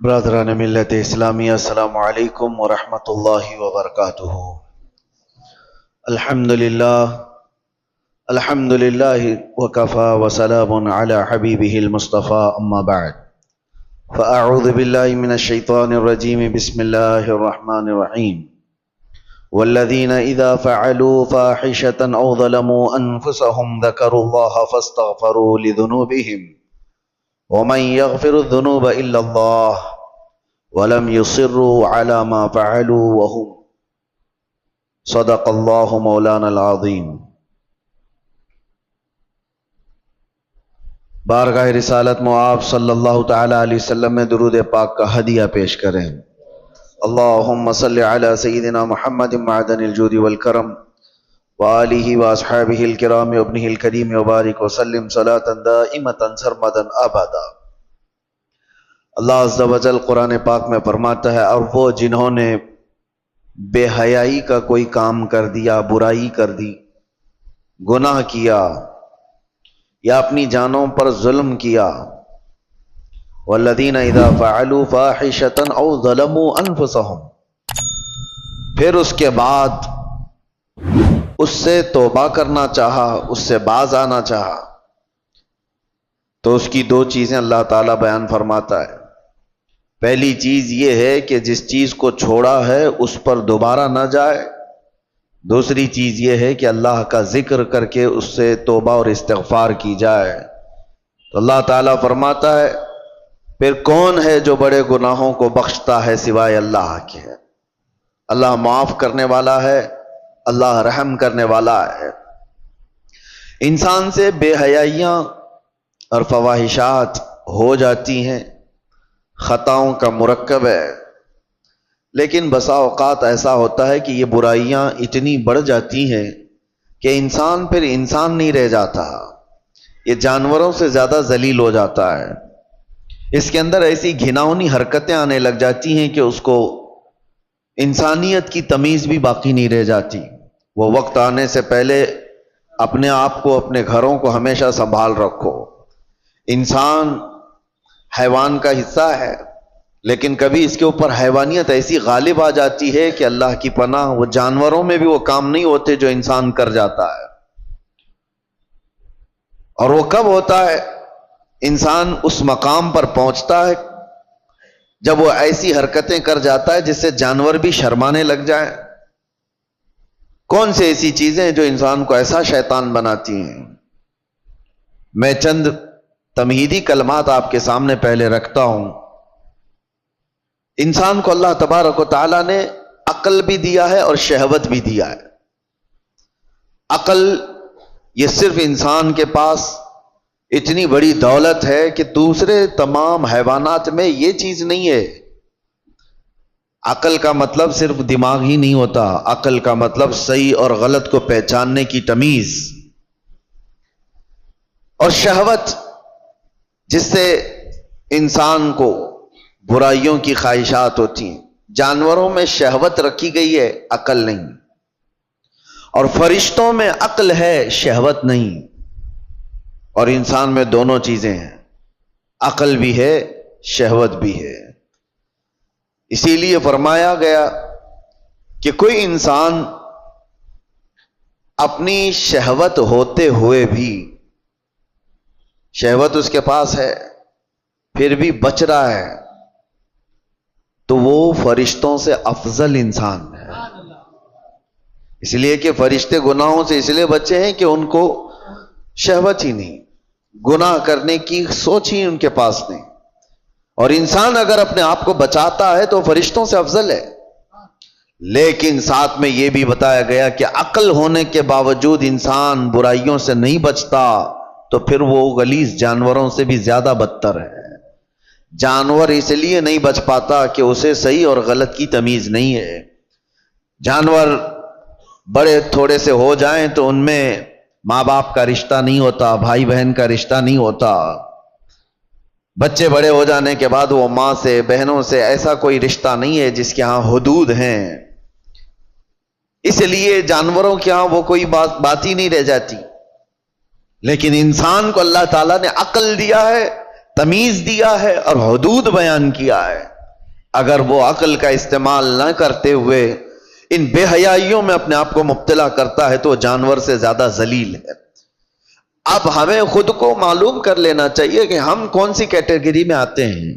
برادران ملت اسلامیہ، السلام علیکم ورحمۃ اللہ وبرکاتہ۔ الحمدللہ وکفا وسلام علی حبیبہ المصطفى، اما بعد فاعوذ باللہ من الشیطان الرجیم، بسم اللہ الرحمن الرحیم۔ والذین اذا فعلوا فاحشة او ظلموا انفسهم ذکروا اللہ فاستغفروا لذنوبہم ومن يغفر الذنوب الا اللہ ولم يصروا على ما فعلوا وهم صدق اللہ مولانا العظیم۔ بارگاہ رسالت میں آپ صلی اللہ تعالی علیہ وسلم میں درود پاک کا ہدیہ پیش کریں۔ اللہم صلی علی سیدنا محمد معدن الجود والکرم وآلہ واصحابہ الکرام وابنہ الکریم وبارک وسلم صلاۃ دائمۃ سرمدا ابدا۔ اللہ عز و جل قرآن پاک میں فرماتا ہے، اور وہ جنہوں نے بے حیائی کا کوئی کام کر دیا، برائی کر دی، گناہ کیا یا اپنی جانوں پر ظلم کیا، والذین اذا فعلوا فاحشة او ظلموا انفسهم، پھر اس کے بعد اس سے توبہ کرنا چاہا، اس سے باز آنا چاہا، تو اس کی دو چیزیں اللہ تعالیٰ بیان فرماتا ہے۔ پہلی چیز یہ ہے کہ جس چیز کو چھوڑا ہے اس پر دوبارہ نہ جائے۔ دوسری چیز یہ ہے کہ اللہ کا ذکر کر کے اس سے توبہ اور استغفار کی جائے۔ تو اللہ تعالیٰ فرماتا ہے، پھر کون ہے جو بڑے گناہوں کو بخشتا ہے سوائے اللہ کے؟ اللہ معاف کرنے والا ہے، اللہ رحم کرنے والا ہے۔ انسان سے بے حیائیاں اور فواحشات ہو جاتی ہیں، خطاؤں کا مرکب ہے، لیکن بسا اوقات ایسا ہوتا ہے کہ یہ برائیاں اتنی بڑھ جاتی ہیں کہ انسان پھر انسان نہیں رہ جاتا، یہ جانوروں سے زیادہ ذلیل ہو جاتا ہے۔ اس کے اندر ایسی گھناؤنی حرکتیں آنے لگ جاتی ہیں کہ اس کو انسانیت کی تمیز بھی باقی نہیں رہ جاتی۔ وہ وقت آنے سے پہلے اپنے آپ کو، اپنے گھروں کو ہمیشہ سنبھال رکھو۔ انسان حیوان کا حصہ ہے، لیکن کبھی اس کے اوپر حیوانیت ایسی غالب آ جاتی ہے کہ اللہ کی پناہ، وہ جانوروں میں بھی وہ کام نہیں ہوتے جو انسان کر جاتا ہے۔ اور وہ کب ہوتا ہے؟ انسان اس مقام پر پہنچتا ہے جب وہ ایسی حرکتیں کر جاتا ہے جس سے جانور بھی شرمانے لگ جائیں۔ کون سی ایسی چیزیں جو انسان کو ایسا شیطان بناتی ہیں؟ میں چند تمہیدی کلمات آپ کے سامنے پہلے رکھتا ہوں۔ انسان کو اللہ تبارک و تعالیٰ نے عقل بھی دیا ہے اور شہوت بھی دیا ہے۔ عقل یہ صرف انسان کے پاس اتنی بڑی دولت ہے کہ دوسرے تمام حیوانات میں یہ چیز نہیں ہے۔ عقل کا مطلب صرف دماغ ہی نہیں ہوتا، عقل کا مطلب صحیح اور غلط کو پہچاننے کی تمیز، اور شہوت جس سے انسان کو برائیوں کی خواہشات ہوتی ہیں۔ جانوروں میں شہوت رکھی گئی ہے، عقل نہیں، اور فرشتوں میں عقل ہے، شہوت نہیں، اور انسان میں دونوں چیزیں ہیں، عقل بھی ہے، شہوت بھی ہے۔ اسی لیے فرمایا گیا کہ کوئی انسان اپنی شہوت ہوتے ہوئے بھی، شہوت اس کے پاس ہے پھر بھی بچ رہا ہے، تو وہ فرشتوں سے افضل انسان ہے۔ اس لیے کہ فرشتے گناہوں سے اس لیے بچے ہیں کہ ان کو شہوت ہی نہیں، گناہ کرنے کی سوچ ہی ان کے پاس نہیں۔ اور انسان اگر اپنے آپ کو بچاتا ہے تو فرشتوں سے افضل ہے۔ لیکن ساتھ میں یہ بھی بتایا گیا کہ عقل ہونے کے باوجود انسان برائیوں سے نہیں بچتا تو پھر وہ غلیظ جانوروں سے بھی زیادہ بدتر ہے۔ جانور اس لیے نہیں بچ پاتا کہ اسے صحیح اور غلط کی تمیز نہیں ہے۔ جانور بڑے تھوڑے سے ہو جائیں تو ان میں ماں باپ کا رشتہ نہیں ہوتا، بھائی بہن کا رشتہ نہیں ہوتا۔ بچے بڑے ہو جانے کے بعد وہ ماں سے، بہنوں سے ایسا کوئی رشتہ نہیں ہے جس کے ہاں حدود ہیں۔ اس لیے جانوروں کے ہاں وہ کوئی بات ہی نہیں رہ جاتی۔ لیکن انسان کو اللہ تعالیٰ نے عقل دیا ہے تمیز دیا ہے اور حدود بیان کیا ہے. اگر وہ عقل کا استعمال نہ کرتے ہوئے ان بے حیائیوں میں اپنے آپ کو مبتلا کرتا ہے تو وہ جانور سے زیادہ ذلیل ہے. اب ہمیں خود کو معلوم کر لینا چاہیے کہ ہم کون سی کیٹیگری میں آتے ہیں.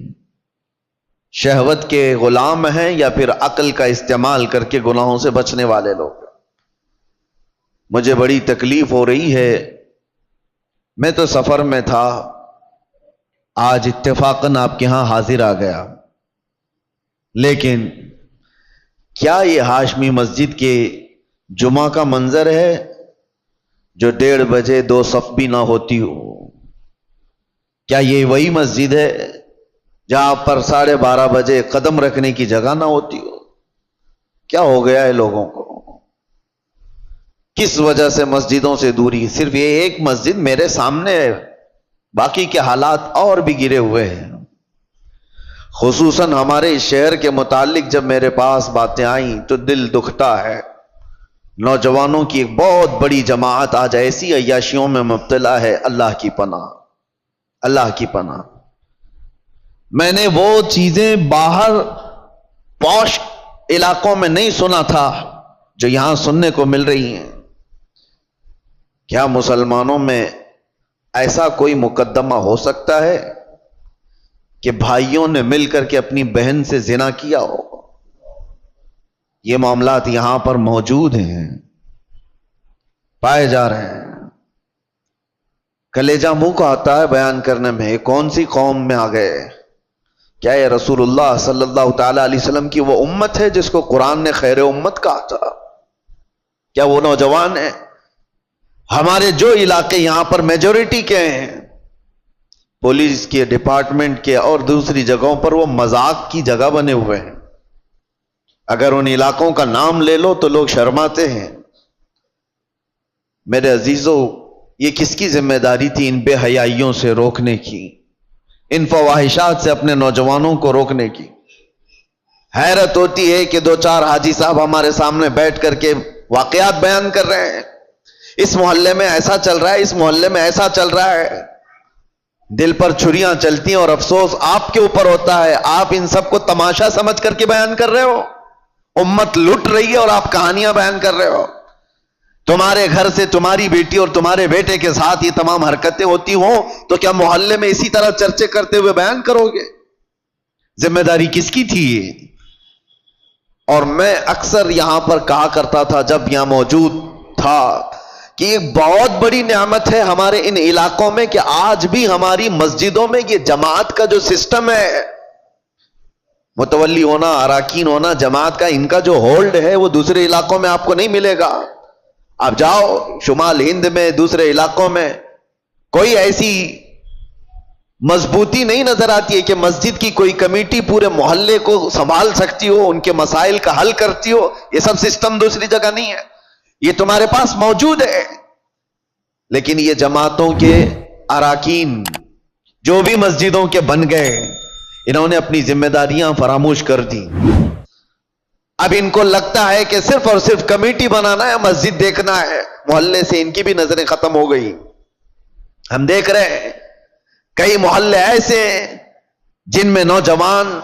شہوت کے غلام ہیں یا پھر عقل کا استعمال کر کے گناہوں سے بچنے والے لوگ. مجھے بڑی تکلیف ہو رہی ہے. میں تو سفر میں تھا, آج اتفاقاً آپ کے ہاں حاضر آ گیا, لیکن کیا یہ ہاشمی مسجد کے جمعہ کا منظر ہے جو 1:30 بجے 2 صف بھی نہ ہوتی ہو؟ کیا یہ وہی مسجد ہے جہاں پر 12:30 بجے قدم رکھنے کی جگہ نہ ہوتی ہو؟ کیا ہو گیا ہے لوگوں کو؟ کس وجہ سے مسجدوں سے دوری؟ صرف یہ ایک مسجد میرے سامنے ہے, باقی کے حالات اور بھی گرے ہوئے ہیں. خصوصاً ہمارے شہر کے متعلق جب میرے پاس باتیں آئیں تو دل دکھتا ہے. نوجوانوں کی ایک بہت بڑی جماعت آج ایسی عیاشیوں میں مبتلا ہے. اللہ کی پناہ, اللہ کی پناہ. میں نے وہ چیزیں باہر پوش علاقوں میں نہیں سنا تھا جو یہاں سننے کو مل رہی ہیں. کیا مسلمانوں میں ایسا کوئی مقدمہ ہو سکتا ہے کہ بھائیوں نے مل کر کے اپنی بہن سے زنا کیا ہو؟ یہ معاملات یہاں پر موجود ہیں, پائے جا رہے ہیں. کلیجہ منہ کو آتا ہے بیان کرنے میں. کون سی قوم میں آ گئے؟ کیا یہ رسول اللہ صلی اللہ تعالی علیہ وسلم کی وہ امت ہے جس کو قرآن نے خیر امت کہا تھا؟ کیا وہ نوجوان ہیں؟ ہمارے جو علاقے یہاں پر میجورٹی کے ہیں, پولیس کے ڈپارٹمنٹ کے اور دوسری جگہوں پر وہ مذاق کی جگہ بنے ہوئے ہیں. اگر ان علاقوں کا نام لے لو تو لوگ شرماتے ہیں. میرے عزیزو, یہ کس کی ذمہ داری تھی ان بے حیائیوں سے روکنے کی, ان فواہشات سے اپنے نوجوانوں کو روکنے کی؟ حیرت ہوتی ہے کہ 2-4 حاجی صاحب ہمارے سامنے بیٹھ کر کے واقعات بیان کر رہے ہیں. اس محلے میں ایسا چل رہا ہے, اس محلے میں ایسا چل رہا ہے. دل پر چھریاں چلتی ہیں اور افسوس آپ کے اوپر ہوتا ہے. آپ ان سب کو تماشا سمجھ کر کے بیان کر رہے ہو. امت لٹ رہی ہے اور آپ کہانیاں بیان کر رہے ہو. تمہارے گھر سے تمہاری بیٹی اور تمہارے بیٹے کے ساتھ یہ تمام حرکتیں ہوتی ہوں تو کیا محلے میں اسی طرح چرچے کرتے ہوئے بیان کرو گے؟ ذمہ داری کس کی تھی یہ؟ اور میں اکثر یہاں پر کہا کرتا تھا جب یہاں موجود تھا کہ ایک بہت بڑی نعمت ہے ہمارے ان علاقوں میں کہ آج بھی ہماری مسجدوں میں یہ جماعت کا جو سسٹم ہے, متولی ہونا, اراکین ہونا, جماعت کا ان کا جو ہولڈ ہے وہ دوسرے علاقوں میں آپ کو نہیں ملے گا. آپ جاؤ شمال ہند میں, دوسرے علاقوں میں, کوئی ایسی مضبوطی نہیں نظر آتی ہے کہ مسجد کی کوئی کمیٹی پورے محلے کو سنبھال سکتی ہو, ان کے مسائل کا حل کرتی ہو. یہ سب سسٹم دوسری جگہ نہیں ہے, یہ تمہارے پاس موجود ہے. لیکن یہ جماعتوں کے اراکین جو بھی مسجدوں کے بن گئے, انہوں نے اپنی ذمہ داریاں فراموش کر دی. اب ان کو لگتا ہے کہ صرف اور صرف کمیٹی بنانا ہے, مسجد دیکھنا ہے. محلے سے ان کی بھی نظریں ختم ہو گئی. ہم دیکھ رہے ہیں کئی محلے ایسے جن میں نوجوان,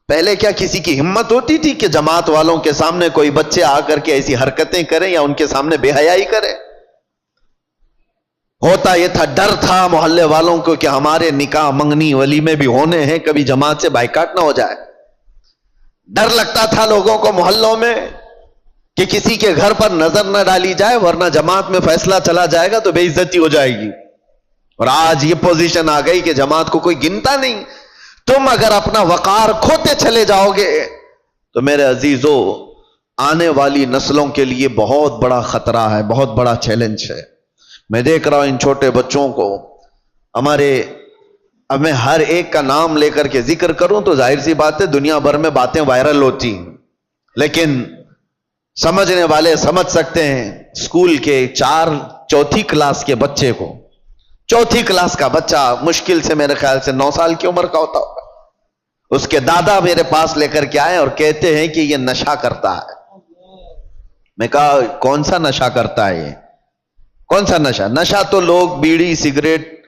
پہلے کیا کسی کی ہمت ہوتی تھی کہ جماعت والوں کے سامنے کوئی بچے آ کر کے ایسی حرکتیں کریں یا ان کے سامنے بے حیائی کریں؟ ہوتا یہ تھا, ڈر تھا محلے والوں کو کہ ہمارے نکاح منگنی ولیمے بھی ہونے ہیں, کبھی جماعت سے بائیکاٹ نہ ہو جائے. ڈر لگتا تھا لوگوں کو محلوں میں کہ کسی کے گھر پر نظر نہ ڈالی جائے ورنہ جماعت میں فیصلہ چلا جائے گا تو بے عزتی ہو جائے گی. اور آج یہ پوزیشن آ گئی کہ جماعت کو کوئی گنتا نہیں. تم اگر اپنا وقار کھوتے چلے جاؤ گے تو میرے عزیزو آنے والی نسلوں کے لیے بہت بڑا خطرہ ہے, بہت بڑا چیلنج ہے. میں دیکھ رہا ہوں ان چھوٹے بچوں کو ہمارے, اب میں ہر ایک کا نام لے کر کے ذکر کروں تو ظاہر سی بات ہے دنیا بھر میں باتیں وائرل ہوتی ہیں, لیکن سمجھنے والے سمجھ سکتے ہیں. اسکول کے 4 کلاس کے بچے کو, 4 کلاس کا بچہ مشکل سے میرے خیال سے 9 سال کی عمر کا ہوتا ہوگا, اس کے دادا میرے پاس لے کر کے آئے اور کہتے ہیں کہ یہ نشہ کرتا ہے. میں کہا کون سا نشہ کرتا ہے یہ؟ کون سا نشہ؟ نشہ تو لوگ بیڑی سگریٹ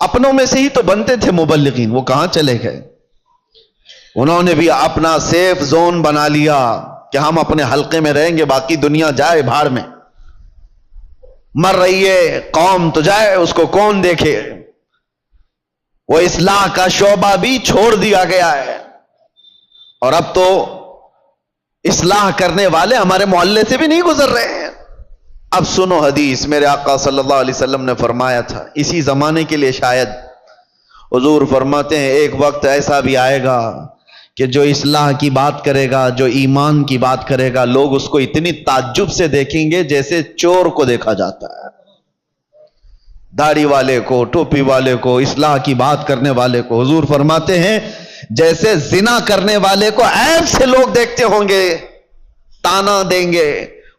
اپنوں میں سے ہی تو بنتے تھے مبلغین، وہ کہاں چلے گئے؟ انہوں نے بھی اپنا سیف زون بنا لیا کہ ہم اپنے حلقے میں رہیں گے، باقی دنیا جائے بھاڑ میں، مر رہی ہے قوم تو جائے، اس کو کون دیکھے۔ وہ اصلاح کا شعبہ بھی چھوڑ دیا گیا ہے، اور اب تو اصلاح کرنے والے ہمارے محلے سے بھی نہیں گزر رہے ہیں۔ اب سنو حدیث، میرے آقا صلی اللہ علیہ وسلم نے فرمایا تھا، اسی زمانے کے لیے شاید، حضور فرماتے ہیں ایک وقت ایسا بھی آئے گا کہ جو اصلاح کی بات کرے گا، جو ایمان کی بات کرے گا، لوگ اس کو اتنی تعجب سے دیکھیں گے جیسے چور کو دیکھا جاتا ہے۔ داڑھی والے کو، ٹوپی والے کو، اصلاح کی بات کرنے والے کو، حضور فرماتے ہیں جیسے زنا کرنے والے کو عیب سے لوگ دیکھتے ہوں گے، تانا دیں گے،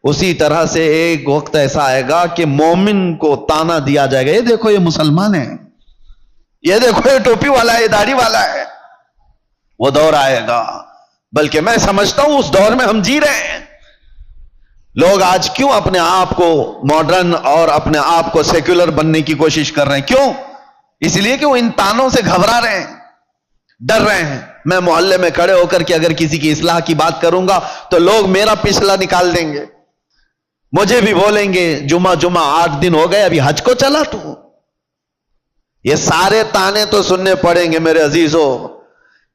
اسی طرح سے ایک وقت ایسا آئے گا کہ مومن کو تانا دیا جائے گا، یہ دیکھو یہ مسلمان ہے، یہ دیکھو یہ ٹوپی والا ہے، یہ داڑھی والا ہے۔ وہ دور آئے گا، بلکہ میں سمجھتا ہوں اس دور میں ہم جی رہے ہیں۔ لوگ آج کیوں اپنے آپ کو ماڈرن اور اپنے آپ کو سیکولر بننے کی کوشش کر رہے ہیں؟ کیوں؟ اس لیے کہ وہ ان تانوں سے گھبرا رہے ہیں، ڈر رہے ہیں۔ میں محلے میں کھڑے ہو کر کے اگر کسی کی اصلاح کی بات کروں گا تو لوگ میرا پچھلا نکال دیں گے، مجھے بھی بولیں گے جمعہ 8 دن ہو گئے ابھی حج کو چلا تو۔ یہ سارے تانے تو سننے پڑیں گے میرے عزیزوں۔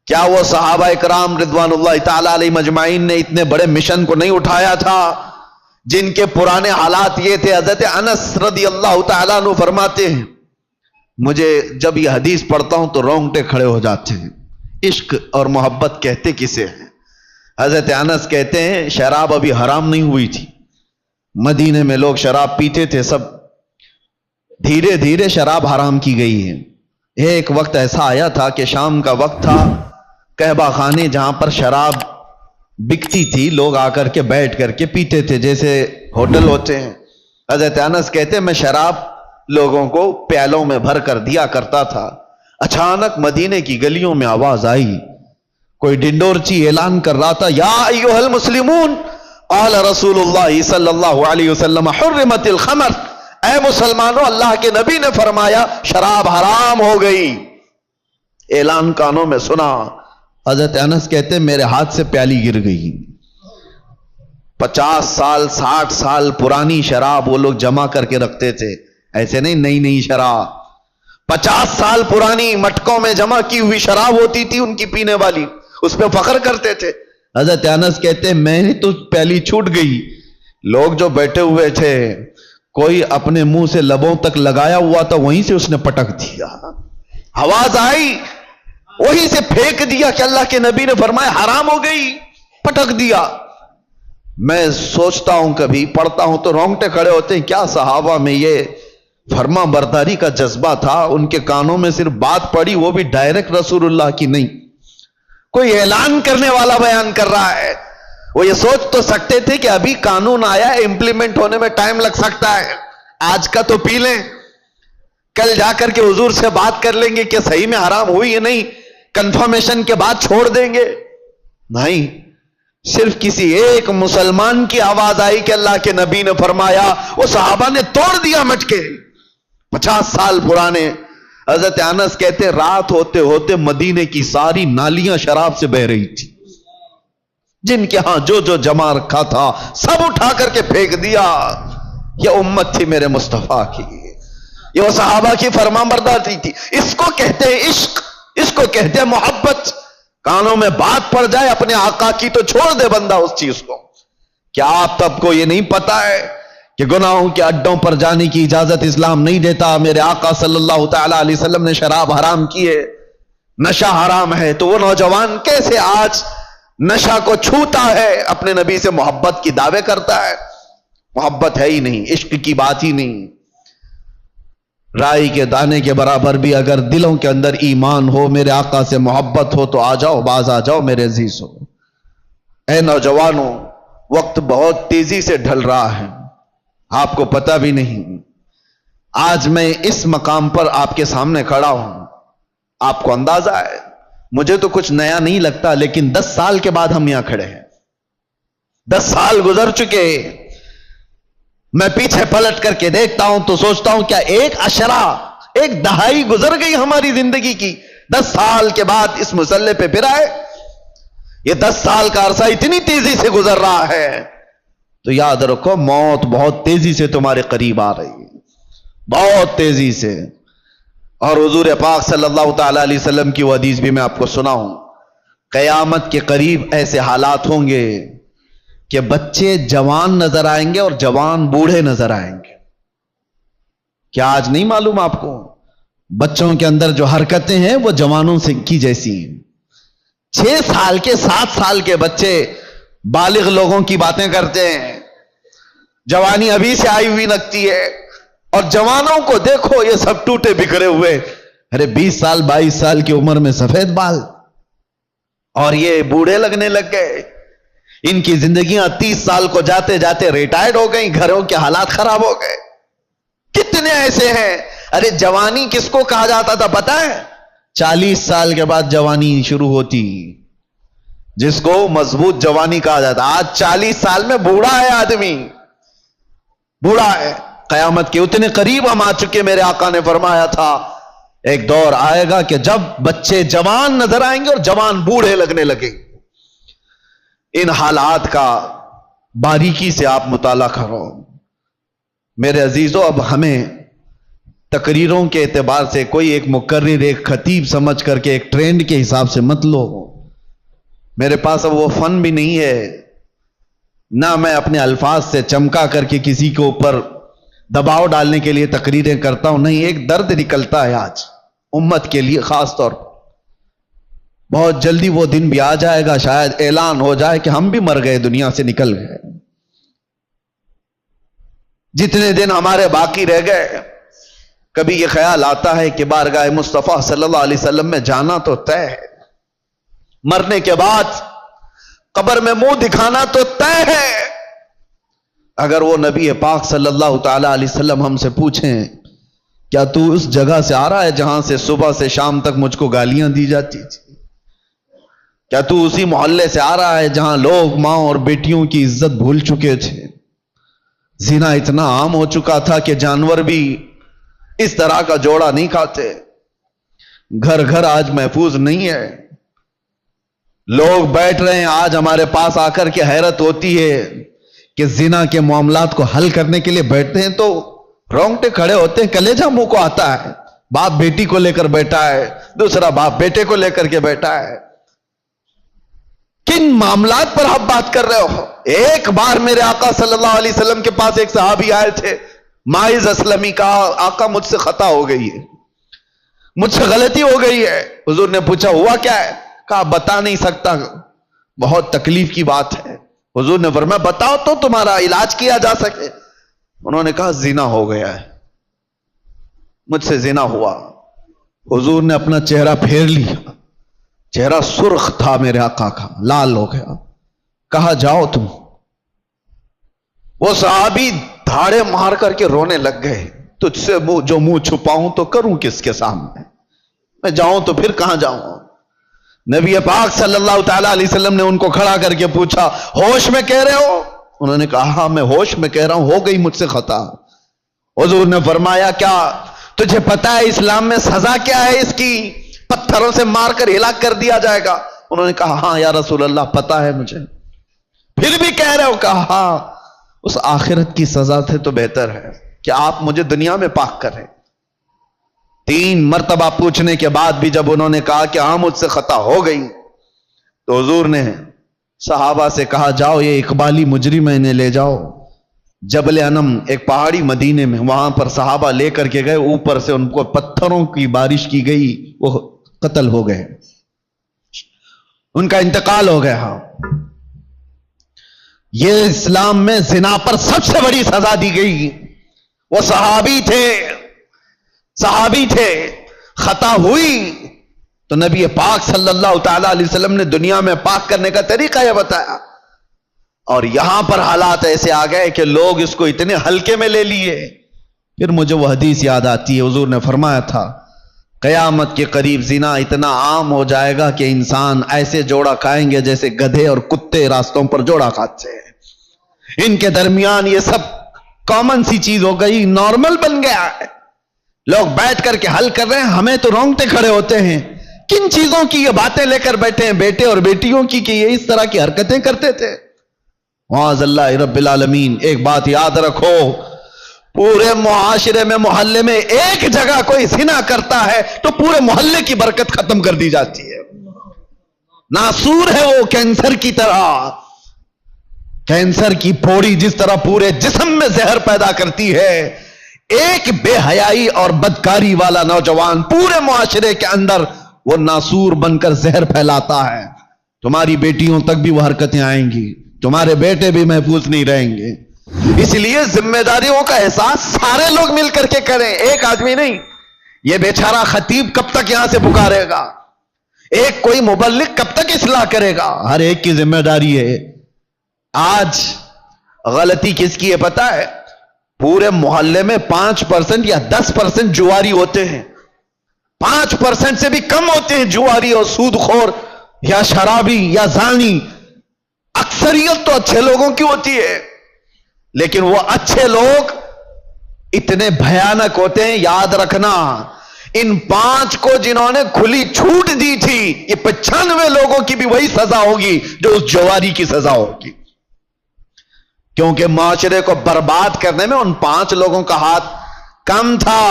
کیا وہ صحابہ کرام رضوان اللہ تعالی علیہ مجمعین نے اتنے بڑے مشن کو نہیں اٹھایا تھا جن کے پرانے حالات یہ تھے؟ حضرت انس رضی اللہ تعالیٰ عنہ فرماتے ہیں مجھے جب یہ حدیث پڑھتا ہوں تو رونگٹے کھڑے ہو جاتے ہیں۔ عشق اور محبت کہتے کسے ہیں؟ حضرت انس کہتے ہیں شراب ابھی حرام نہیں ہوئی تھی، مدینے میں لوگ شراب پیتے تھے، سب دھیرے دھیرے شراب حرام کی گئی ہے۔ ایک وقت ایسا آیا تھا کہ شام کا وقت تھا، قہبہ خانے جہاں پر شراب بکتی تھی لوگ آ کر کے بیٹھ کر کے پیتے تھے جیسے ہوٹل ہوتے ہیں۔ حضرت انس کہتے ہیں میں شراب لوگوں کو پیالوں میں بھر کر دیا کرتا تھا۔ اچانک مدینے کی گلیوں میں آواز آئی، کوئی ڈنڈورچی اعلان کر رہا تھا یا ایھا المسلمون قال رسول اللہ صلی اللہ علیہ وسلم حرمت الخمر، اے مسلمانوں اللہ کے نبی نے فرمایا شراب حرام ہو گئی۔ اعلان کانوں میں سنا، حضرت انس کہتے ہیں میرے ہاتھ سے پیالی گر گئی۔ 50 سال 60 سال پرانی شراب وہ لوگ جمع کر کے رکھتے تھے، ایسے نہیں نئی شراب، 50 سال پرانی مٹکوں میں جمع کی ہوئی شراب ہوتی تھی ان کی پینے والی، اس پہ فخر کرتے تھے۔ حضرت انس کہتے ہیں میں نے تو پیالی چھوٹ گئی، لوگ جو بیٹھے ہوئے تھے کوئی اپنے منہ سے لبوں تک لگایا ہوا تھا وہیں سے اس نے پٹک دیا، آواز آئی وہیں سے پھینک دیا کہ اللہ کے نبی نے فرمایا حرام ہو گئی، پٹک دیا۔ میں سوچتا ہوں کبھی پڑھتا ہوں تو رونگٹے کھڑے ہوتے ہیں، کیا صحابہ میں یہ فرما برداری کا جذبہ تھا؟ ان کے کانوں میں صرف بات پڑی، وہ بھی ڈائریکٹ رسول اللہ کی نہیں، کوئی اعلان کرنے والا بیان کر رہا ہے۔ وہ یہ سوچ تو سکتے تھے کہ ابھی قانون آیا ہے، امپلیمنٹ ہونے میں ٹائم لگ سکتا ہے، آج کا تو پی لیں، کل جا کر کے حضور سے بات کر لیں گے کہ صحیح میں حرام ہوئی ہے نہیں، کنفرمیشن کے بعد چھوڑ دیں گے۔ نہیں، صرف کسی ایک مسلمان کی آواز آئی کہ اللہ کے نبی نے فرمایا، وہ صحابہ نے توڑ دیا مٹکے، 50 سال پرانے۔ حضرت انس کہتے رات ہوتے ہوتے مدینے کی ساری نالیاں شراب سے بہ رہی تھی، جن کے ہاں جو جمع رکھا تھا سب اٹھا کر کے پھینک دیا۔ یہ امت تھی میرے مصطفیٰ کی، یہ وہ صحابہ کی فرمانبرداری تھی۔ اس کو کہتے ہیں عشق، اس کو کہتے ہیں محبت۔ کانوں میں بات پڑ جائے اپنے آقا کی تو چھوڑ دے بندہ اس چیز کو۔ کیا آپ تب کو یہ نہیں پتا ہے کہ گناہوں کے اڈوں پر جانے کی اجازت اسلام نہیں دیتا؟ میرے آقا صلی اللہ تعالی علیہ وسلم نے شراب حرام کی ہے، نشہ حرام ہے، تو وہ نوجوان کیسے آج نشہ کو چھوتا ہے، اپنے نبی سے محبت کی دعوے کرتا ہے؟ محبت ہے ہی نہیں، عشق کی بات ہی نہیں۔ رائی کے دانے کے برابر بھی اگر دلوں کے اندر ایمان ہو، میرے آقا سے محبت ہو تو آ جاؤ، باز آ جاؤ میرے عزیز ہو۔ اے نوجوانوں، وقت بہت تیزی سے ڈھل رہا ہے، آپ کو پتہ بھی نہیں۔ آج میں اس مقام پر آپ کے سامنے کھڑا ہوں، آپ کو اندازہ ہے مجھے تو کچھ نیا نہیں لگتا، لیکن 10 سال کے بعد ہم یہاں کھڑے ہیں، 10 سال گزر چکے۔ میں پیچھے پلٹ کر کے دیکھتا ہوں تو سوچتا ہوں کیا ایک عشرہ، ایک دہائی گزر گئی ہماری زندگی کی، 10 سال کے بعد اس مسئلے پہ پھر آئے. یہ 10 سال کا عرصہ اتنی تیزی سے گزر رہا ہے تو یاد رکھو موت بہت تیزی سے تمہارے قریب آ رہی ہے، بہت تیزی سے. اور حضور پاک صلی اللہ تعالی علیہ وسلم کی وہ حدیث بھی میں آپ کو سناؤں، قیامت کے قریب ایسے حالات ہوں گے کہ بچے جوان نظر آئیں گے اور جوان بوڑھے نظر آئیں گے. کیا آج نہیں معلوم آپ کو؟ بچوں کے اندر جو حرکتیں ہیں وہ جوانوں سے کی جیسی ہیں. 6 سال کے 7 سال کے بچے بالغ لوگوں کی باتیں کرتے ہیں، جوانی ابھی سے آئی ہوئی لگتی ہے. اور جوانوں کو دیکھو یہ سب ٹوٹے بکھرے ہوئے، ارے 20 سال 22 سال کی عمر میں سفید بال، اور یہ بوڑھے لگنے لگ گئے. ان کی زندگیاں 30 سال کو جاتے جاتے ریٹائرڈ ہو گئیں، گھروں کے حالات خراب ہو گئے. کتنے ایسے ہیں. ارے جوانی کس کو کہا جاتا تھا پتہ ہے؟ 40 سال کے بعد جوانی شروع ہوتی، جس کو مضبوط جوانی کہا جاتا. آج 40 سال میں بوڑھا ہے آدمی، بوڑھا ہے. قیامت کے اتنے قریب ہم آ چکے. میرے آقا نے فرمایا تھا ایک دور آئے گا کہ جب بچے جوان نظر آئیں گے اور جوان بوڑھے لگنے لگیں گے. ان حالات کا باریکی سے آپ مطالعہ کرو میرے عزیزو. اب ہمیں تقریروں کے اعتبار سے کوئی ایک مقرر ایک خطیب سمجھ کر کے ایک ٹرینڈ کے حساب سے مت لو. میرے پاس اب وہ فن بھی نہیں ہے، نہ میں اپنے الفاظ سے چمکا کر کے کسی کے اوپر دباؤ ڈالنے کے لیے تقریریں کرتا ہوں. نہیں، ایک درد نکلتا ہے آج امت کے لیے خاص طور پر. بہت جلدی وہ دن بھی آ جائے گا، شاید اعلان ہو جائے کہ ہم بھی مر گئے، دنیا سے نکل گئے. جتنے دن ہمارے باقی رہ گئے کبھی یہ خیال آتا ہے کہ بارگاہ مصطفیٰ صلی اللہ علیہ وسلم میں جانا تو طے ہے، مرنے کے بعد قبر میں منہ دکھانا تو طے ہے. اگر وہ نبی پاک صلی اللہ تعالی علیہ وسلم ہم سے پوچھیں کیا تو اس جگہ سے آ رہا ہے جہاں سے صبح سے شام تک مجھ کو گالیاں دی جاتی تھی؟ کیا تو اسی محلے سے آ رہا ہے جہاں لوگ ماں اور بیٹیوں کی عزت بھول چکے تھے؟ زنا اتنا عام ہو چکا تھا کہ جانور بھی اس طرح کا جوڑا نہیں کھاتے. گھر گھر آج محفوظ نہیں ہے. لوگ بیٹھ رہے ہیں آج ہمارے پاس آ کر کے حیرت ہوتی ہے کہ زنا کے معاملات کو حل کرنے کے لیے بیٹھتے ہیں تو رونگٹے کھڑے ہوتے ہیں، کلیجہ منہ کو آتا ہے. باپ بیٹی کو لے کر بیٹھا ہے، دوسرا باپ بیٹے کو لے کر کے بیٹھا ہے. کن معاملات پر آپ بات کر رہے ہو؟ ایک بار میرے آقا صلی اللہ علیہ وسلم کے پاس ایک صحابی آئے تھے، ماعز اسلمی. کہا آقا مجھ سے خطا ہو گئی ہے، مجھ سے غلطی ہو گئی ہے. حضور نے پوچھا ہوا کیا ہے؟ کہا بتا نہیں سکتا، بہت تکلیف کی بات ہے. حضور نے فرمایا بتاؤ تو تمہارا علاج کیا جا سکے. انہوں نے کہا زنا ہو گیا ہے، مجھ سے زنا ہوا. حضور نے اپنا چہرہ پھیر لیا، چہرہ سرخ تھا میرے آقا کا، لال ہو گیا. کہا جاؤ تم. وہ صحابی دھاڑے مار کر کے رونے لگ گئے. تجھ سے جو منہ چھپاؤں تو کروں کس کے سامنے؟ میں جاؤں تو پھر کہاں جاؤں؟ نبی پاک صلی اللہ تعالی علیہ وسلم نے ان کو کھڑا کر کے پوچھا ہوش میں کہہ رہے ہو؟ انہوں نے کہا ہاں میں ہوش میں کہہ رہا ہوں، ہو گئی مجھ سے خطا. حضور نے فرمایا کیا تجھے پتا ہے اسلام میں سزا کیا ہے اس کی؟ پتھروں سے مار کر ہلاک کر دیا جائے گا. انہوں نے کہا ہاں یا رسول اللہ پتا ہے مجھے. پھر بھی کہہ رہے ہو؟ کہا ہاں، اس آخرت کی سزا سے تو بہتر ہے کہ آپ مجھے دنیا میں پاک کریں. 3 مرتبہ پوچھنے کے بعد بھی جب انہوں نے کہا کہ ہاں مجھ سے خطا ہو گئی تو حضور نے صحابہ سے کہا جاؤ یہ اقبالی مجرم انہیں لے جاؤ جبل انم، ایک پہاڑی مدینے میں. وہاں پر صحابہ لے کر کے گئے، اوپر سے ان کو پتھروں کی بارش کی گئی، وہ قتل ہو گئے، ان کا انتقال ہو گیا. یہ اسلام میں زنا پر سب سے بڑی سزا دی گئی. وہ صحابی تھے، خطا ہوئی تو نبی پاک صلی اللہ تعالی علیہ وسلم نے دنیا میں پاک کرنے کا طریقہ یہ بتایا. اور یہاں پر حالات ایسے آ گئے کہ لوگ اس کو اتنے ہلکے میں لے لیے. پھر مجھے وہ حدیث یاد آتی ہے، حضور نے فرمایا تھا قیامت کے قریب زنا اتنا عام ہو جائے گا کہ انسان ایسے جوڑا کھائیں گے جیسے گدھے اور کتے راستوں پر جوڑا کھاتے ہیں. ان کے درمیان یہ سب کامن سی چیز ہو گئی، نارمل بن گیا ہے. لوگ بیٹھ کر کے حل کر رہے ہیں، ہمیں تو رونگٹے کھڑے ہوتے ہیں. کن چیزوں کی یہ باتیں لے کر بیٹھے ہیں بیٹے اور بیٹیوں کی کہ یہ اس طرح کی حرکتیں کرتے تھے. معاذ اللہ رب العالمین. ایک بات یاد رکھو، پورے معاشرے میں محلے میں ایک جگہ کوئی زنا کرتا ہے تو پورے محلے کی برکت ختم کر دی جاتی ہے. ناسور ہے وہ کینسر کی طرح. کینسر کی پھوڑی جس طرح پورے جسم میں زہر پیدا کرتی ہے، ایک بے حیائی اور بدکاری والا نوجوان پورے معاشرے کے اندر وہ ناسور بن کر زہر پھیلاتا ہے. تمہاری بیٹیوں تک بھی وہ حرکتیں آئیں گی، تمہارے بیٹے بھی محفوظ نہیں رہیں گے. اس لیے ذمہ داریوں کا احساس سارے لوگ مل کر کے کریں، ایک آدمی نہیں. یہ بیچارہ خطیب کب تک یہاں سے پکارے گا؟ ایک کوئی مبلغ کب تک اصلاح کرے گا؟ ہر ایک کی ذمہ داری ہے. آج غلطی کس کی ہے پتا ہے؟ پورے محلے میں 5% یا 10% جواری ہوتے ہیں. 5% سے بھی کم ہوتے ہیں جواری اور سود خور یا شرابی یا زانی. اکثریت تو اچھے لوگوں کی ہوتی ہے، لیکن وہ اچھے لوگ اتنے بھیانک ہوتے ہیں. یاد رکھنا، ان 5 کو جنہوں نے کھلی چھوٹ دی تھی، یہ 95 لوگوں کی بھی وہی سزا ہوگی جو اس جواری کی سزا ہوگی. کیونکہ معاشرے کو برباد کرنے میں ان 5 لوگوں کا ہاتھ کم تھا،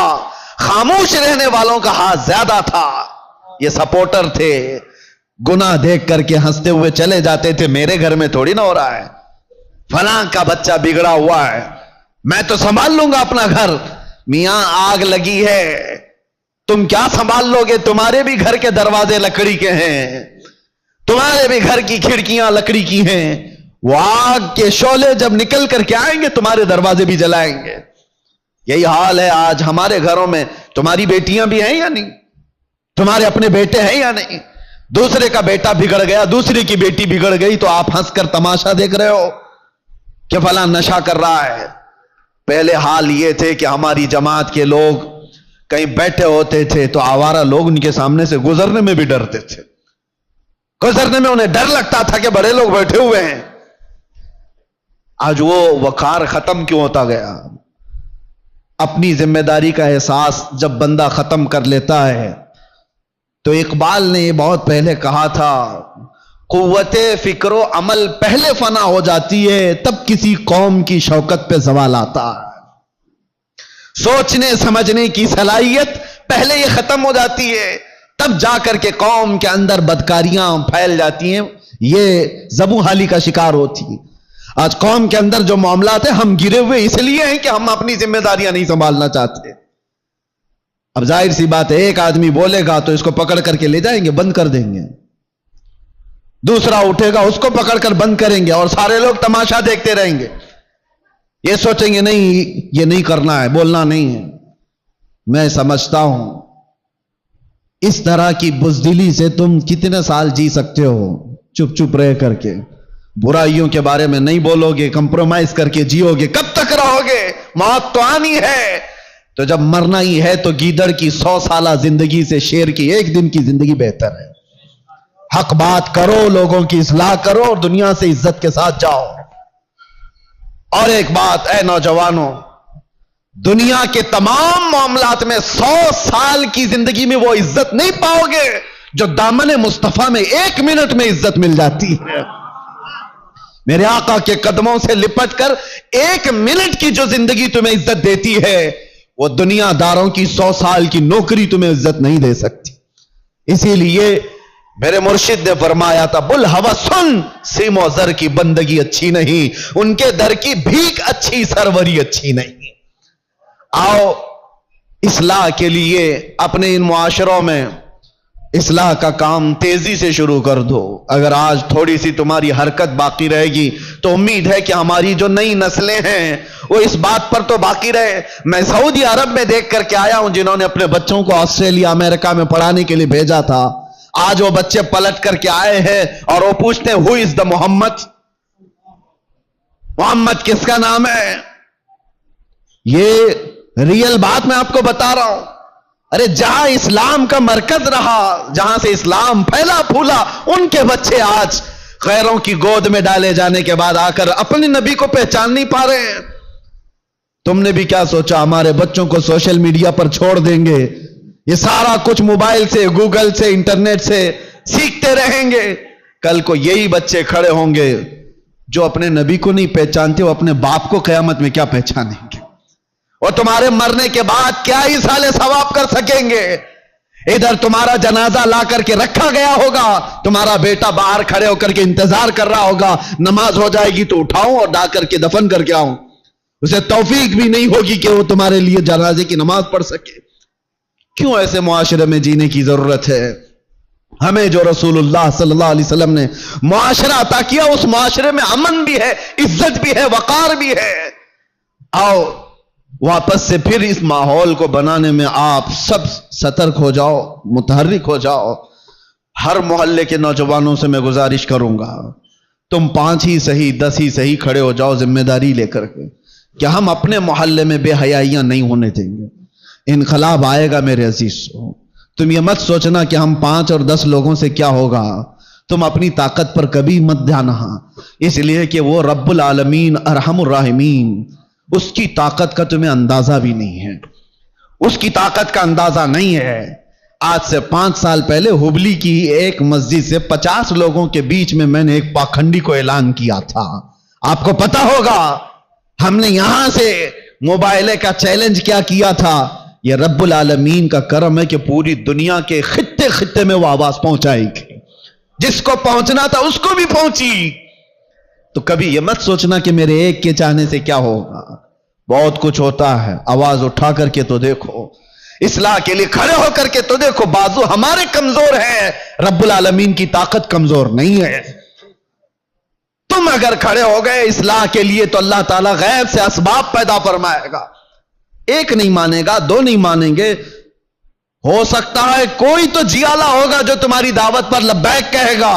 خاموش رہنے والوں کا ہاتھ زیادہ تھا. یہ سپورٹر تھے، گناہ دیکھ کر کے ہنستے ہوئے چلے جاتے تھے. میرے گھر میں تھوڑی نہ ہو رہا ہے، فلاں کا بچہ بگڑا ہوا ہے، میں تو سنبھال لوں گا اپنا گھر. میاں آگ لگی ہے، تم کیا سنبھال لو گے؟ تمہارے بھی گھر کے دروازے لکڑی کے ہیں، تمہارے بھی گھر کی کھڑکیاں لکڑی کی ہیں. وہ آگ کے شعلے جب نکل کر کے آئیں گے تمہارے دروازے بھی جلائیں گے. یہی حال ہے آج ہمارے گھروں میں. تمہاری بیٹیاں بھی ہیں یا نہیں؟ تمہارے اپنے بیٹے ہیں یا نہیں؟ دوسرے کا بیٹا بگڑ گیا، دوسرے کی بیٹی بگڑ گئی تو آپ ہنس کر تماشا دیکھ رہے ہو کہ فلاں نشہ کر رہا ہے. پہلے حال یہ تھے کہ ہماری جماعت کے لوگ کہیں بیٹھے ہوتے تھے تو آوارہ لوگ ان کے سامنے سے گزرنے میں بھی ڈرتے تھے. گزرنے میں انہیں ڈر لگتا تھا کہ بڑے لوگ بیٹھے ہوئے ہیں. آج وہ وقار ختم کیوں ہوتا گیا؟ اپنی ذمہ داری کا احساس جب بندہ ختم کر لیتا ہے تو اقبال نے یہ بہت پہلے کہا تھا، قوت فکر و عمل پہلے فنا ہو جاتی ہے تب کسی قوم کی شوکت پہ زوال آتا ہے. سوچنے سمجھنے کی صلاحیت پہلے یہ ختم ہو جاتی ہے تب جا کر کے قوم کے اندر بدکاریاں پھیل جاتی ہیں، یہ زبوں حالی کا شکار ہوتی ہے. آج قوم کے اندر جو معاملات ہیں ہم گرے ہوئے اس لیے ہیں کہ ہم اپنی ذمہ داریاں نہیں سنبھالنا چاہتے. اب ظاہر سی بات ہے، ایک آدمی بولے گا تو اس کو پکڑ کر کے لے جائیں گے، بند کر دیں گے. دوسرا اٹھے گا اس کو پکڑ کر بند کریں گے اور سارے لوگ تماشا دیکھتے رہیں گے. یہ سوچیں گے نہیں یہ نہیں کرنا ہے، بولنا نہیں ہے. میں سمجھتا ہوں اس طرح کی بزدلی سے تم کتنے سال جی سکتے ہو؟ چپ چپ رہ کر کے برائیوں کے بارے میں نہیں بولو گے، کمپرومائز کر کے جیو گے، کب تک رہو گے؟ موت تو آنی ہے. تو جب مرنا ہی ہے تو گیدڑ کی 100 سالہ زندگی سے شیر کی 1 دن کی زندگی بہتر ہے. حق بات کرو، لوگوں کی اصلاح کرو اور دنیا سے عزت کے ساتھ جاؤ. اور ایک بات اے نوجوانوں، دنیا کے تمام معاملات میں 100 سال کی زندگی میں وہ عزت نہیں پاؤ گے جو دامن مصطفیٰ میں 1 منٹ میں عزت مل جاتی ہے. میرے آقا کے قدموں سے لپٹ کر 1 منٹ کی جو زندگی تمہیں عزت دیتی ہے وہ دنیا داروں کی 100 سال کی نوکری تمہیں عزت نہیں دے سکتی. اسی لیے میرے مرشد نے فرمایا تھا، بل ہوا سن سیم و زر کی بندگی اچھی نہیں، ان کے در کی بھیک اچھی سروری اچھی نہیں. آؤ اصلاح کے لیے اپنے ان معاشروں میں اصلاح کا کام تیزی سے شروع کر دو. اگر آج تھوڑی سی تمہاری حرکت باقی رہے گی تو امید ہے کہ ہماری جو نئی نسلیں ہیں وہ اس بات پر تو باقی رہے. میں سعودی عرب میں دیکھ کر کے آیا ہوں جنہوں نے اپنے بچوں کو آسٹریلیا امریکہ میں پڑھانے کے لیے بھیجا تھا. آج وہ بچے پلٹ کر کے آئے ہیں اور وہ پوچھتے ہیں ہو از دا محمد؟ محمد کس کا نام ہے؟ یہ ریئل بات میں آپ کو بتا رہا ہوں. ارے جہاں اسلام کا مرکز رہا، جہاں سے اسلام پھیلا پھولا، ان کے بچے آج غیروں کی گود میں ڈالے جانے کے بعد آ کر اپنے نبی کو پہچان نہیں پا رہے ہیں. تم نے بھی کیا سوچا ہمارے بچوں کو سوشل میڈیا پر چھوڑ دیں گے، یہ سارا کچھ موبائل سے، گوگل سے، انٹرنیٹ سے سیکھتے رہیں گے؟ کل کو یہی بچے کھڑے ہوں گے جو اپنے نبی کو نہیں پہچانتے، وہ اپنے باپ کو قیامت میں کیا پہچانیں گے؟ اور تمہارے مرنے کے بعد کیا ایصال ثواب کر سکیں گے؟ ادھر تمہارا جنازہ لا کر کے رکھا گیا ہوگا، تمہارا بیٹا باہر کھڑے ہو کر کے انتظار کر رہا ہوگا، نماز ہو جائے گی تو اٹھاؤں اور ڈا کر کے دفن کر کے آؤں، اسے توفیق بھی نہیں ہوگی کہ وہ تمہارے لیے جنازے کی نماز پڑھ سکے۔ کیوں ایسے معاشرے میں جینے کی ضرورت ہے؟ ہمیں جو رسول اللہ صلی اللہ علیہ وسلم نے معاشرہ عطا کیا، اس معاشرے میں امن بھی ہے، عزت بھی ہے، وقار بھی ہے۔ آؤ واپس سے پھر اس ماحول کو بنانے میں آپ سب سترک ہو جاؤ، متحرک ہو جاؤ۔ ہر محلے کے نوجوانوں سے میں گزارش کروں گا، تم 5 ہی صحیح 10 ہی صحیح کھڑے ہو جاؤ ذمہ داری لے کر کے کہ ہم اپنے محلے میں بے حیائیاں نہیں ہونے دیں گے۔ انقلاب آئے گا میرے عزیزو۔ تم یہ مت سوچنا کہ ہم 5 اور 10 لوگوں سے کیا ہوگا، تم اپنی طاقت پر کبھی مت جانا، اس لیے کہ وہ رب العالمین ارحم الراحمین، اس کی طاقت کا تمہیں اندازہ بھی نہیں ہے، اس کی طاقت کا اندازہ نہیں ہے۔ آج سے 5 سال پہلے ہبلی کی ایک مسجد سے 50 لوگوں کے بیچ میں نے ایک پاکھنڈی کو اعلان کیا تھا، آپ کو پتا ہوگا۔ ہم نے یہاں سے موبائلے کا چیلنج کیا کیا تھا؟ یہ رب العالمین کا کرم ہے کہ پوری دنیا کے خطے خطے میں وہ آواز پہنچائے گی، جس کو پہنچنا تھا اس کو بھی پہنچی۔ تو کبھی یہ مت سوچنا کہ میرے ایک کے چاہنے سے کیا ہوگا، بہت کچھ ہوتا ہے۔ آواز اٹھا کر کے تو دیکھو، اصلاح کے لیے کھڑے ہو کر کے تو دیکھو۔ بازو ہمارے کمزور ہیں، رب العالمین کی طاقت کمزور نہیں ہے۔ تم اگر کھڑے ہو گئے اصلاح کے لیے تو اللہ تعالیٰ غیب سے اسباب پیدا فرمائے گا۔ ایک نہیں مانے گا، 2 نہیں مانیں گے، ہو سکتا ہے کوئی تو جیالا ہوگا جو تمہاری دعوت پر لبیک کہے گا۔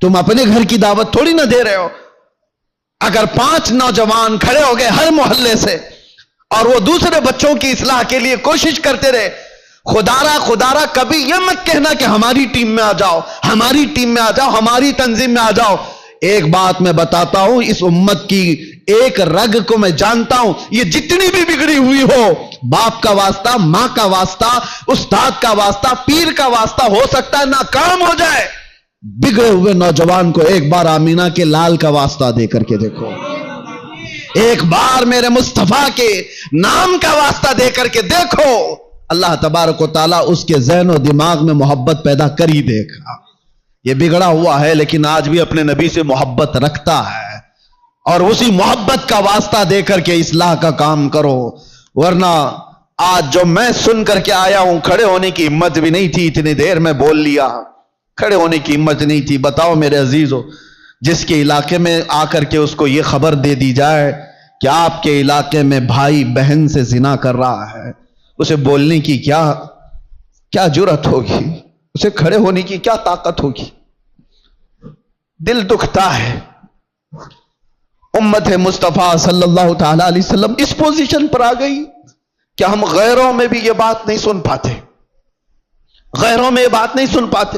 تم اپنے گھر کی دعوت تھوڑی نہ دے رہے ہو۔ اگر 5 نوجوان کھڑے ہو گئے ہر محلے سے اور وہ دوسرے بچوں کی اصلاح کے لیے کوشش کرتے رہے، خدارا کبھی یہ مت کہنا کہ ہماری ٹیم میں آ جاؤ، ہماری ٹیم میں آ جاؤ، ہماری تنظیم میں آ جاؤ۔ ایک بات میں بتاتا ہوں، اس امت کی ایک رگ کو میں جانتا ہوں، یہ جتنی بھی بگڑی ہوئی ہو، باپ کا واسطہ، ماں کا واسطہ، استاد کا واسطہ، پیر کا واسطہ، ہو سکتا ہے ناکام ہو جائے۔ بگڑے ہوئے نوجوان کو ایک بار آمینہ کے لال کا واسطہ دے کر کے دیکھو، ایک بار میرے مصطفیٰ کے نام کا واسطہ دے کر کے دیکھو، اللہ تبارک و تعالیٰ اس کے ذہن و دماغ میں محبت پیدا کر ہی دے گا۔ یہ بگڑا ہوا ہے لیکن آج بھی اپنے نبی سے محبت رکھتا ہے، اور اسی محبت کا واسطہ دے کر کے اصلاح کا کام کرو۔ ورنہ آج جو میں سن کر کے آیا ہوں، کھڑے ہونے کی ہمت بھی نہیں تھی، اتنی دیر میں بول لیا، کھڑے ہونے کی ہمت نہیں تھی۔ بتاؤ میرے عزیزو، جس کے علاقے میں آ کر کے اس کو یہ خبر دے دی جائے کہ آپ کے علاقے میں بھائی بہن سے زنا کر رہا ہے، اسے بولنے کی کیا جرأت ہوگی، اسے کھڑے ہونے کی کیا طاقت ہوگی؟ دل دکھتا ہے۔ امت مصطفیٰ صلی اللہ تعالی علیہ وسلم اس پوزیشن پر آ گئی کہ ہم غیروں میں بھی یہ بات نہیں سن پاتے، غیروں میں یہ بات نہیں سن پاتے۔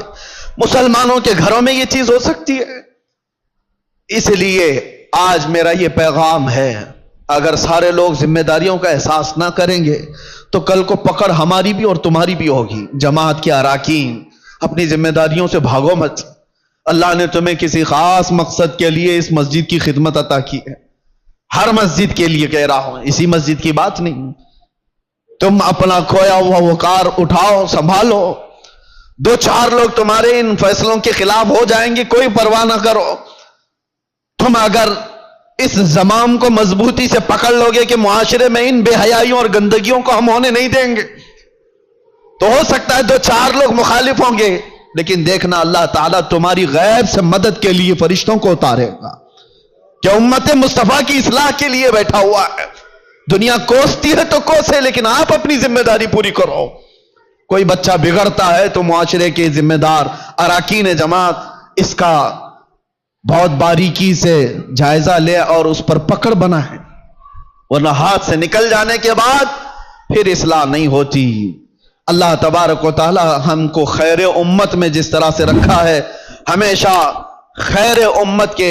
مسلمانوں کے گھروں میں یہ چیز ہو سکتی ہے۔ اس لیے آج میرا یہ پیغام ہے، اگر سارے لوگ ذمہ داریوں کا احساس نہ کریں گے تو کل کو پکڑ ہماری بھی اور تمہاری بھی ہوگی۔ جماعت کے اراکین، اپنی ذمہ داریوں سے بھاگو مت۔ اللہ نے تمہیں کسی خاص مقصد کے لیے اس مسجد کی خدمت عطا کی ہے، ہر مسجد کے لیے کہہ رہا ہوں، اسی مسجد کی بات نہیں۔ تم اپنا کھویا ہوا وقار اٹھاؤ، سنبھالو۔ 2-4 لوگ تمہارے ان فیصلوں کے خلاف ہو جائیں گے، کوئی پرواہ نہ کرو۔ تم اگر اس زمام کو مضبوطی سے پکڑ لو گے کہ معاشرے میں ان بے حیائیوں اور گندگیوں کو ہم ہونے نہیں دیں گے، تو ہو سکتا ہے 2-4 لوگ مخالف ہوں گے، لیکن دیکھنا اللہ تعالیٰ تمہاری غیب سے مدد کے لیے فرشتوں کو اتارے گا کہ امت مصطفیٰ کی اصلاح کے لیے بیٹھا ہوا ہے۔ دنیا کوستی ہے تو کوسے، لیکن آپ اپنی ذمہ داری پوری کرو۔ کوئی بچہ بگڑتا ہے تو معاشرے کے ذمہ دار اراکین جماعت اس کا بہت باریکی سے جائزہ لے اور اس پر پکڑ بنا ہے، ورنہ ہاتھ سے نکل جانے کے بعد پھر اصلاح نہیں ہوتی۔ اللہ تبارک و تعالی ہم کو خیر امت میں جس طرح سے رکھا ہے، ہمیشہ خیر امت کے